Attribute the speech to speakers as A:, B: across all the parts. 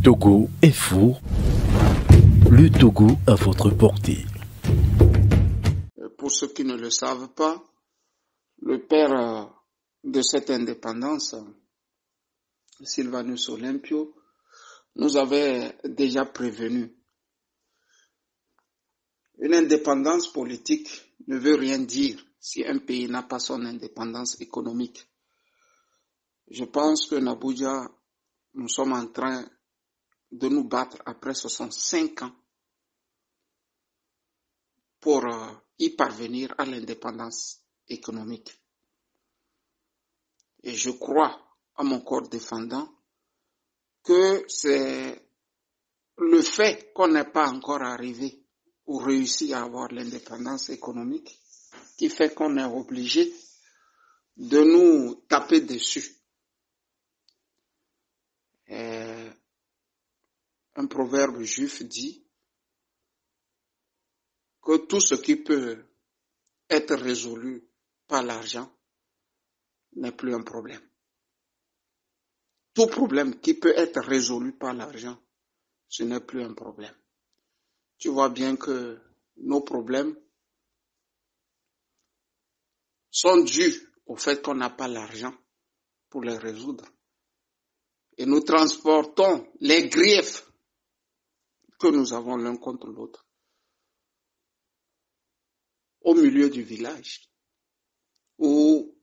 A: Togo Info, le Togo à votre portée.
B: Pour ceux qui ne le savent pas, le père de cette indépendance, Sylvanus Olympio, nous avait déjà prévenu. Une indépendance politique ne veut rien dire si un pays n'a pas son indépendance économique. Je pense que Nabouja, nous sommes en train de nous battre après 65 ans pour y parvenir à l'indépendance économique. Et je crois à mon corps défendant que c'est le fait qu'on n'est pas encore arrivé ou réussi à avoir l'indépendance économique qui fait qu'on est obligé de nous taper dessus. Un proverbe juif dit que tout ce qui peut être résolu par l'argent n'est plus un problème. Tout problème qui peut être résolu par l'argent, ce n'est plus un problème. Tu vois bien que nos problèmes sont dus au fait qu'on n'a pas l'argent pour les résoudre. Et nous transportons les griefs que nous avons l'un contre l'autre au milieu du village, où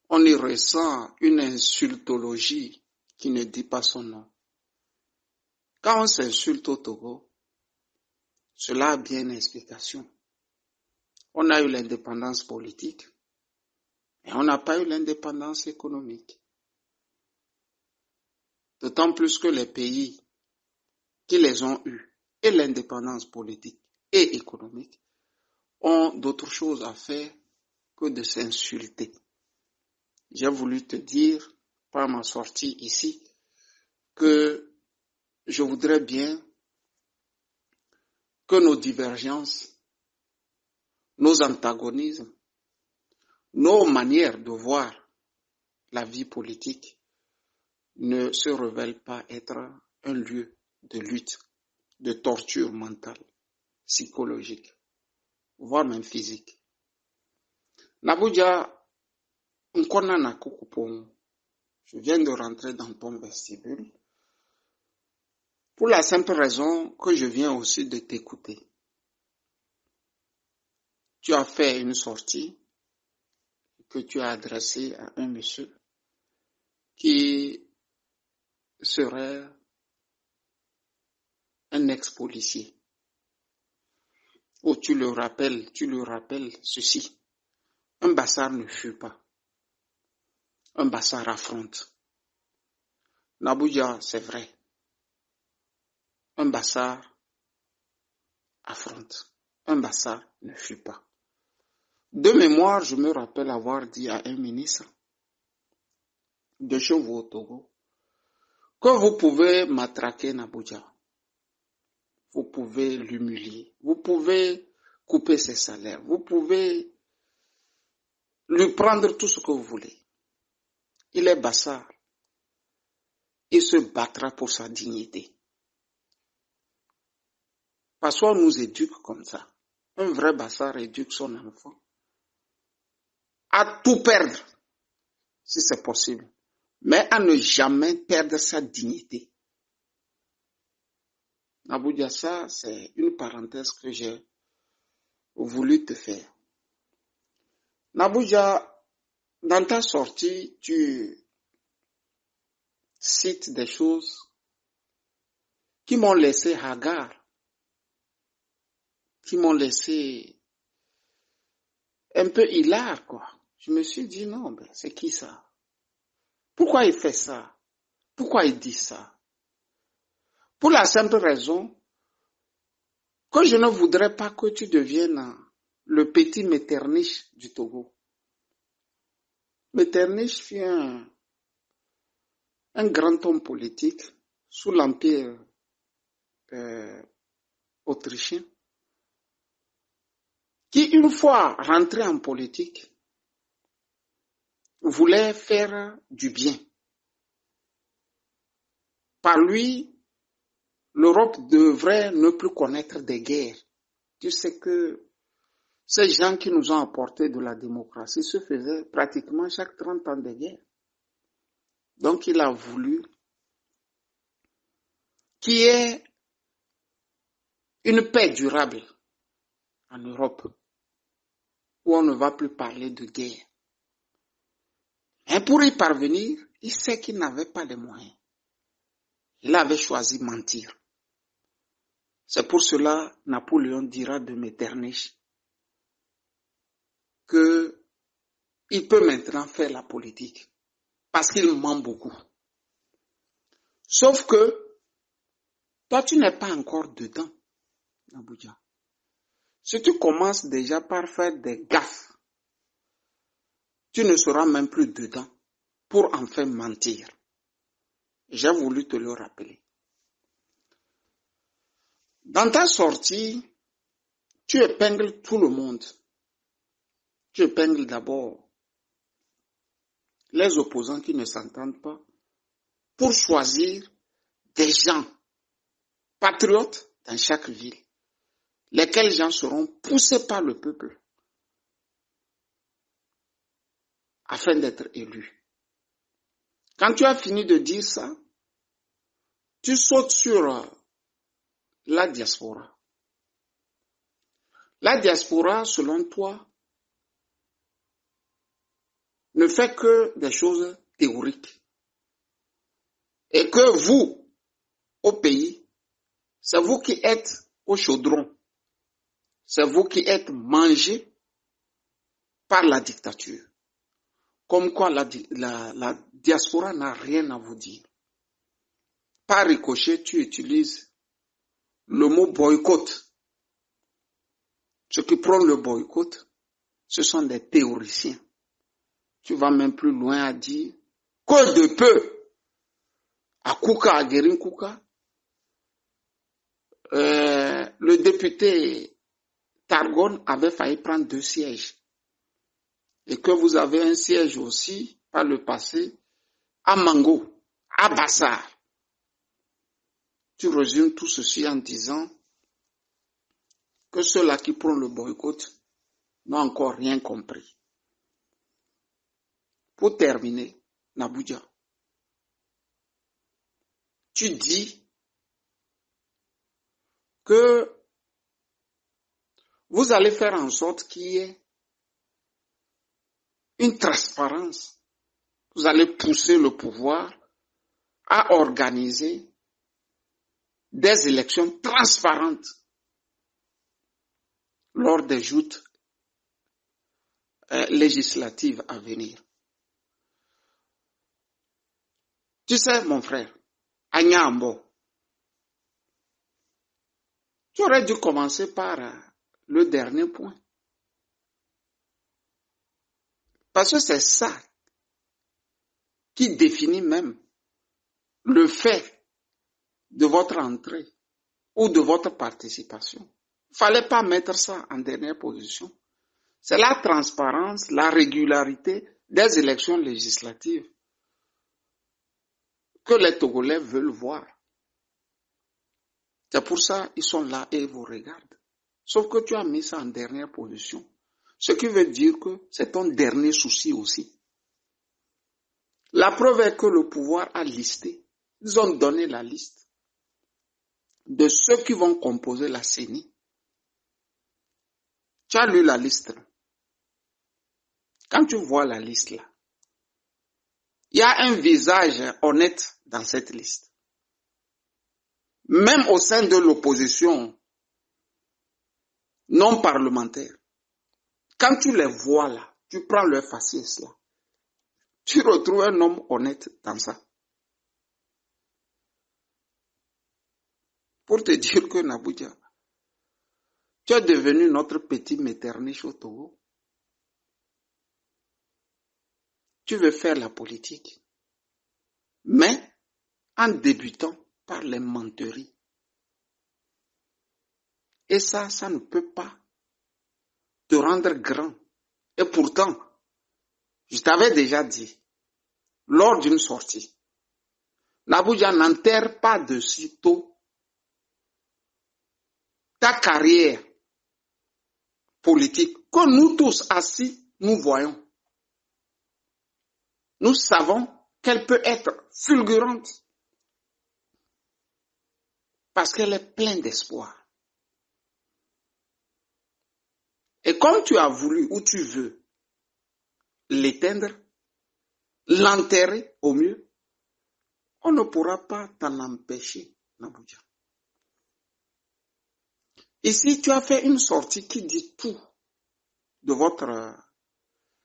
B: on y ressent une insultologie qui ne dit pas son nom. Quand on s'insulte au Togo, cela a bien une explication. On a eu l'indépendance politique, mais on n'a pas eu l'indépendance économique. D'autant plus que les pays qui les ont eus, et l'indépendance politique et économique, ont d'autres choses à faire que de s'insulter. J'ai voulu te dire, par ma sortie ici, que je voudrais bien que nos divergences, nos antagonismes, nos manières de voir la vie politique ne se révèlent pas être un lieu de lutte, de torture mentale, psychologique, voire même physique. Nabouja, je viens de rentrer dans ton vestibule pour la simple raison que je viens aussi de t'écouter. Tu as fait une sortie que tu as adressée à un monsieur qui serait un ex-policier. Où tu lui rappelles ceci. Un bâtard ne fuit pas. Un bâtard affronte. Nabouja, c'est vrai. Un bâtard affronte. Un bâtard ne fuit pas. De mémoire, je me rappelle avoir dit à un ministre de chez vous au Togo que vous pouvez matraquer Nabouja. Vous pouvez l'humilier. Vous pouvez couper ses salaires. Vous pouvez lui prendre tout ce que vous voulez. Il est bâtard. Il se battra pour sa dignité. Parce qu'on nous éduque comme ça. Un vrai bâtard éduque son enfant à tout perdre, si c'est possible, mais à ne jamais perdre sa dignité. Nabouja, ça, c'est une parenthèse que j'ai voulu te faire. Nabouja, dans ta sortie, tu cites des choses qui m'ont laissé hagard, qui m'ont laissé un peu hilar, quoi. Je me suis dit, non, ben, c'est qui ça? Pourquoi il fait ça? Pourquoi il dit ça? Pour la simple raison que je ne voudrais pas que tu deviennes le petit Metternich du Togo. Metternich fut un grand homme politique sous l'Empire autrichien qui, une fois rentré en politique, voulait faire du bien. Par lui, l'Europe devrait ne plus connaître des guerres. Tu sais que ces gens qui nous ont apporté de la démocratie se faisaient pratiquement chaque 30 ans de guerre. Donc il a voulu qu'il y ait une paix durable en Europe, où on ne va plus parler de guerre. Et pour y parvenir, il sait qu'il n'avait pas les moyens. Il avait choisi mentir. C'est pour cela Napoléon dira de Metternich qu'il peut maintenant faire la politique, parce qu'il ment beaucoup. Sauf que toi, tu n'es pas encore dedans, Abuja. Si tu commences déjà par faire des gaffes, tu ne seras même plus dedans pour enfin mentir. J'ai voulu te le rappeler. Dans ta sortie, tu épingles tout le monde. Tu épingles d'abord les opposants qui ne s'entendent pas pour choisir des gens patriotes dans chaque ville. Lesquels gens seront poussés par le peuple afin d'être élus. Quand tu as fini de dire ça, tu sautes sur la diaspora. La diaspora, selon toi, ne fait que des choses théoriques. Et que vous, au pays, c'est vous qui êtes au chaudron. C'est vous qui êtes mangés par la dictature. Comme quoi la diaspora n'a rien à vous dire. Par ricochet, tu utilises le mot boycott. Ceux qui prennent le boycott, ce sont des théoriciens. Tu vas même plus loin à dire que de peu, à Kouka, à Guérin Kouka, le député Targon avait failli prendre 2 sièges. Et que vous avez un siège aussi, par le passé, à Mango, à Bassar. Tu résumes tout ceci en disant que ceux-là qui prennent le boycott n'ont encore rien compris. Pour terminer, Nabouja, tu dis que vous allez faire en sorte qu'il y ait une transparence. Vous allez pousser le pouvoir à organiser des élections transparentes lors des joutes législatives à venir. Tu sais, mon frère, à Nyambo, tu aurais dû commencer par le dernier point. Parce que c'est ça qui définit même le fait de votre entrée ou de votre participation. Il ne fallait pas mettre ça en dernière position. C'est la transparence, la régularité des élections législatives que les Togolais veulent voir. C'est pour ça qu'ils sont là et ils vous regardent. Sauf que tu as mis ça en dernière position. Ce qui veut dire que c'est ton dernier souci aussi. La preuve est que le pouvoir a listé. Ils ont donné la liste de ceux qui vont composer la CENI. Tu as lu la liste. Quand tu vois la liste là, il y a un visage honnête dans cette liste. Même au sein de l'opposition non parlementaire. Quand tu les vois là, tu prends leur faciès là, tu retrouves un homme honnête dans ça. Pour te dire que Nabouja, tu es devenu notre petit Metternich au Togo. Tu veux faire la politique, mais en débutant par les menteries. Et ça ne peut pas te rendre grand. Et pourtant, je t'avais déjà dit, lors d'une sortie, N'Abuja, n'enterre pas de sitôt ta carrière politique que nous tous assis, nous voyons. Nous savons qu'elle peut être fulgurante parce qu'elle est pleine d'espoir. Et comme tu as voulu ou tu veux l'éteindre, l'enterrer au mieux, on ne pourra pas t'en empêcher, N'Abuja. Ici, tu as fait une sortie qui dit tout de votre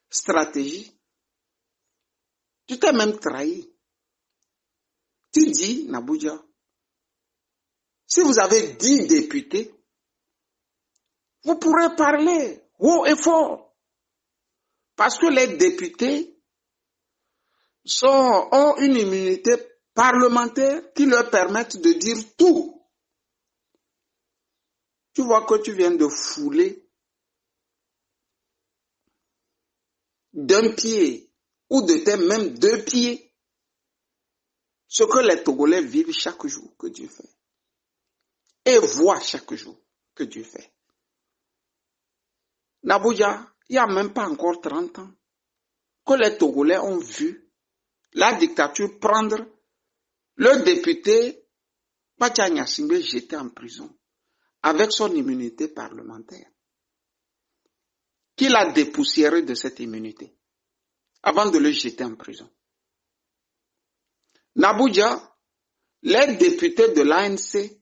B: stratégie. Tu t'es même trahi. Tu dis, N'Abuja, si vous avez 10 députés, vous pourrez parler haut et fort. Parce que les députés ont une immunité parlementaire qui leur permet de dire tout. Tu vois que tu viens de fouler d'un pied ou de tes même 2 pieds ce que les Togolais vivent chaque jour que Dieu fait. Et voient chaque jour que Dieu fait. N'Abuja, il n'y a même pas encore 30 ans que les Togolais ont vu la dictature prendre le député Bacha Gnassingbé jeté en prison avec son immunité parlementaire, qu'il a dépoussiéré de cette immunité avant de le jeter en prison. N'Abuja, les députés de l'ANC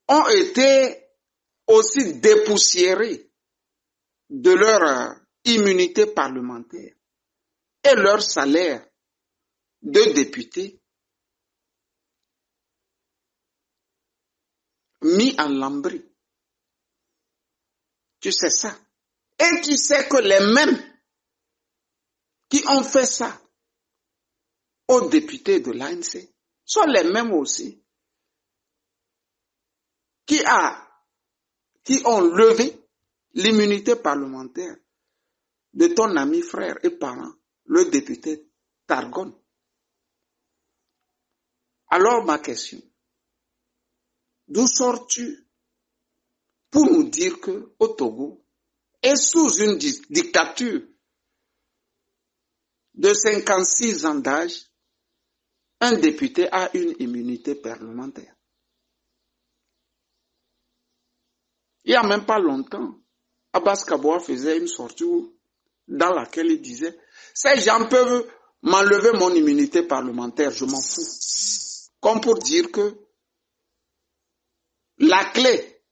B: ont été aussi dépoussiérés de leur immunité parlementaire et leur salaire de député mis en lambris. Tu sais ça. Et tu sais que les mêmes qui ont fait ça aux députés de l'ANC sont les mêmes aussi qui ont levé l'immunité parlementaire de ton ami, frère et parent, le député Targon. Alors ma question, d'où sors-tu pour nous dire que au Togo, et sous une dictature de 56 ans d'âge, un député a une immunité parlementaire? Il n'y a même pas longtemps, Abbas Kaboa faisait une sortie dans laquelle il disait « Ces gens peuvent m'enlever mon immunité parlementaire, je m'en fous. » Comme pour dire que la clé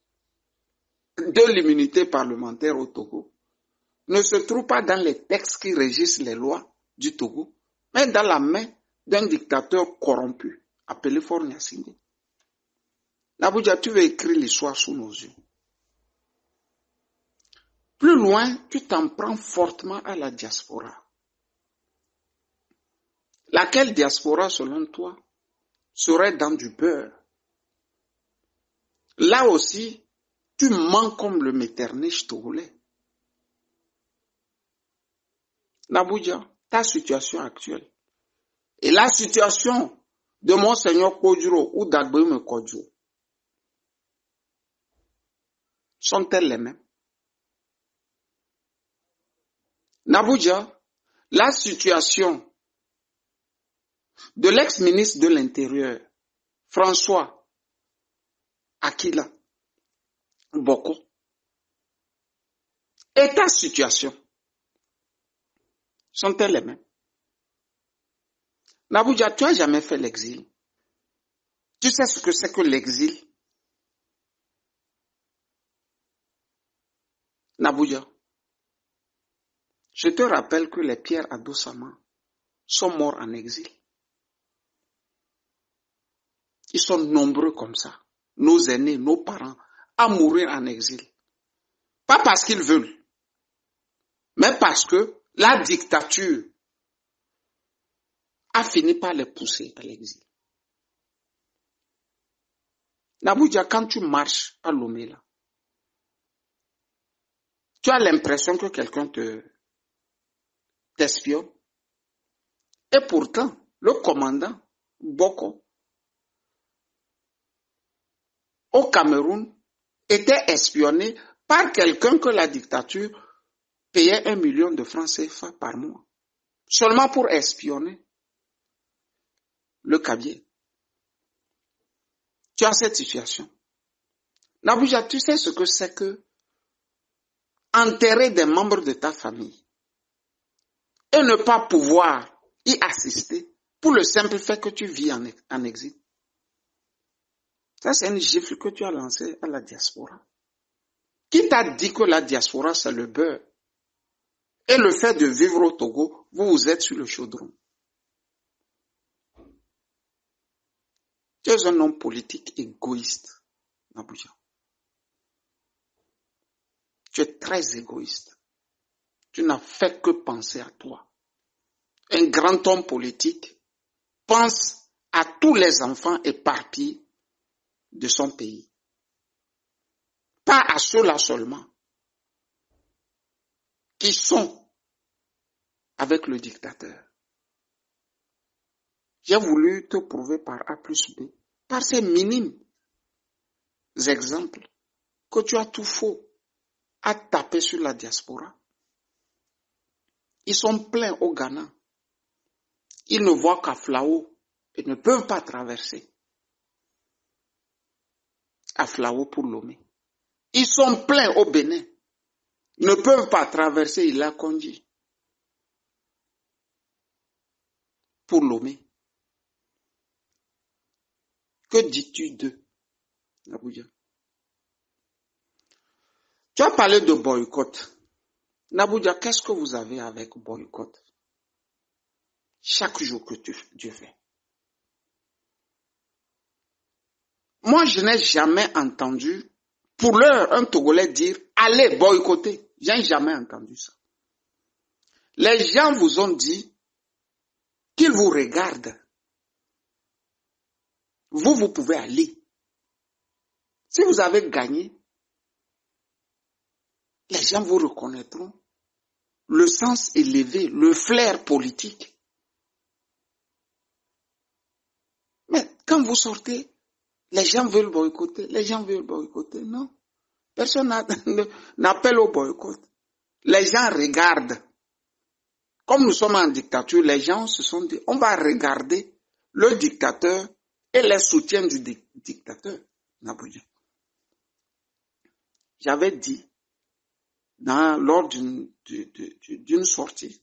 B: de l'immunité parlementaire au Togo ne se trouve pas dans les textes qui régissent les lois du Togo, mais dans la main d'un dictateur corrompu appelé Faure Gnassingbé. N'Abuja, tu veux écrire l'histoire sous nos yeux. Plus loin, tu t'en prends fortement à la diaspora. Laquelle diaspora, selon toi, serait dans du beurre? Là aussi, tu mens comme le Metternich togolais. N'Abuja, ta situation actuelle et la situation de Monseigneur Kodjuro ou d'Agbeume Kodjuro sont-elles les mêmes? N'Abuja, la situation de l'ex-ministre de l'Intérieur, François Akila Boko, et ta situation sont-elles les mêmes? N'Abuja, tu n'as jamais fait l'exil. Tu sais ce que c'est que l'exil? N'Abuja, je te rappelle que les Pierre Adosama sont morts en exil. Ils sont nombreux comme ça, nos aînés, nos parents, à mourir en exil. Pas parce qu'ils veulent, mais parce que la dictature a fini par les pousser à l'exil. N'Abuja, quand tu marches à Lomé, là, tu as l'impression que quelqu'un t'espionne. Et pourtant, le commandant Boko, au Cameroun, était espionné par quelqu'un que la dictature payait 1 million de francs CFA par mois, seulement pour espionner le Kabylie. Tu as cette situation. Nabouja, tu sais ce que c'est que enterrer des membres de ta famille et ne pas pouvoir y assister pour le simple fait que tu vis en exil. Ça, c'est une gifle que tu as lancée à la diaspora. Qui t'a dit que la diaspora, c'est le beurre? Et le fait de vivre au Togo, vous êtes sur le chaudron. Tu es un homme politique égoïste, Nabouja. Tu es très égoïste. Tu n'as fait que penser à toi. Un grand homme politique pense à tous les enfants éparpillés de son pays. Pas à ceux-là seulement qui sont avec le dictateur. J'ai voulu te prouver par A plus B, par ces minimes exemples, que tu as tout faux à taper sur la diaspora. Ils sont pleins au Ghana. Ils ne voient qu'à Flao et ne peuvent pas traverser à Flao pour Lomé. Ils sont pleins au Bénin. Ils ne peuvent pas traverser Ila Kondji pour Lomé. Que dis-tu d'eux, Nabouja? Tu as parlé de boycott. Nabouja, qu'est-ce que vous avez avec boycott? Chaque jour que tu fais. Moi, je n'ai jamais entendu, pour l'heure, un Togolais dire, allez boycotter. Je n'ai jamais entendu ça. Les gens vous ont dit qu'ils vous regardent. Vous pouvez aller. Si vous avez gagné, les gens vous reconnaîtront le sens élevé, le flair politique. Mais quand vous sortez, les gens veulent boycotter, non. Personne n'appelle au boycott. Les gens regardent. Comme nous sommes en dictature, les gens se sont dit, on va regarder le dictateur et les soutiens du dictateur, Nabouja. J'avais dit, lors d'une sortie,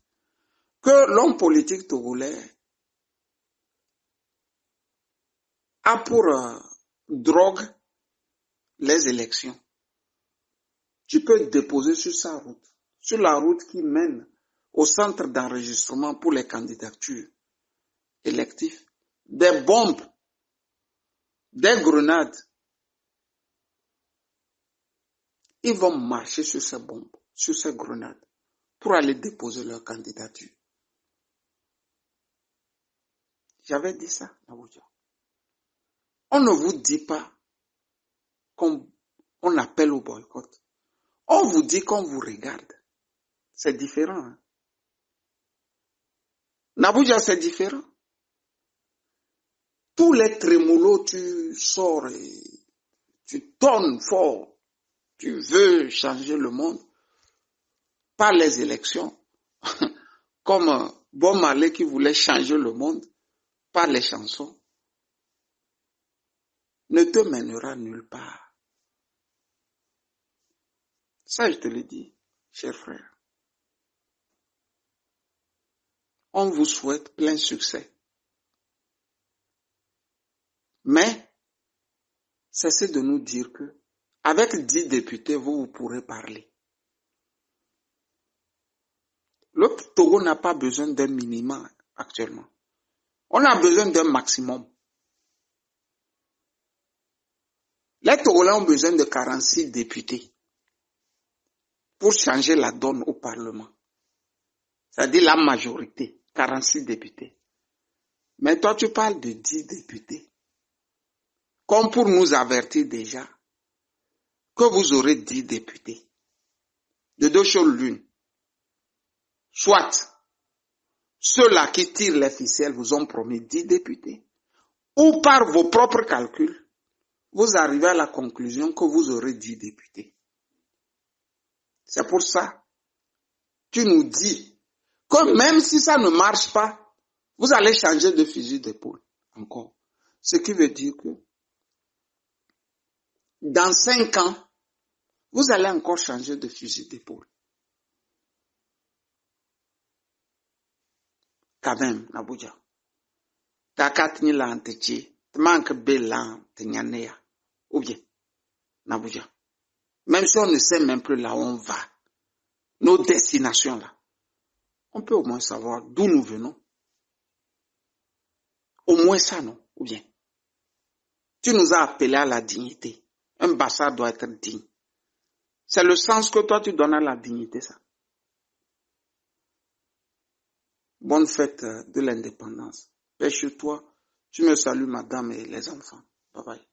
B: que l'homme politique togolais a pour drogue les élections. Tu peux déposer sur sa route, sur la route qui mène au centre d'enregistrement pour les candidatures électives, des bombes, des grenades. Ils vont marcher sur ces bombes, sur ces grenades, pour aller déposer leur candidature. J'avais dit ça, Nabouja. On ne vous dit pas qu'on appelle au boycott. On vous dit qu'on vous regarde. C'est différent. Hein? Nabouja, c'est différent. Tous les trémolos, tu sors et tu tonnes fort. Tu veux changer le monde par les élections. Comme Bob Marley qui voulait changer le monde par les chansons. Ne te mènera nulle part. Ça, je te le dis, cher frère. On vous souhaite plein succès. Mais, cessez de nous dire que, avec 10 députés, vous pourrez parler. Le Togo n'a pas besoin d'un minimum actuellement. On a besoin d'un maximum. Les Togolais ont besoin de 46 députés pour changer la donne au Parlement. C'est-à-dire la majorité, 46 députés. Mais toi, tu parles de 10 députés. Comme pour nous avertir déjà que vous aurez 10 députés. De deux choses l'une. Soit ceux-là qui tirent les ficelles vous ont promis 10 députés. ou par vos propres calculs, vous arrivez à la conclusion que vous aurez 10 députés. C'est pour ça, tu nous dis que même si ça ne marche pas, vous allez changer de fusil d'épaule encore. Ce qui veut dire que dans 5 ans, vous allez encore changer de fusil d'épaule. Quand même, Nabouja. Takat ni la antechi, te manque bella te nyanea. Ou bien, Nabouja. Même si on ne sait même plus là où on va, nos destinations là, on peut au moins savoir d'où nous venons. Au moins ça, non? Ou bien, tu nous as appelés à la dignité. Un bâtard doit être digne. C'est le sens que toi tu donnes à la dignité, ça. Bonne fête de l'indépendance. Paix sur toi. Tu me salues, madame et les enfants. Bye bye.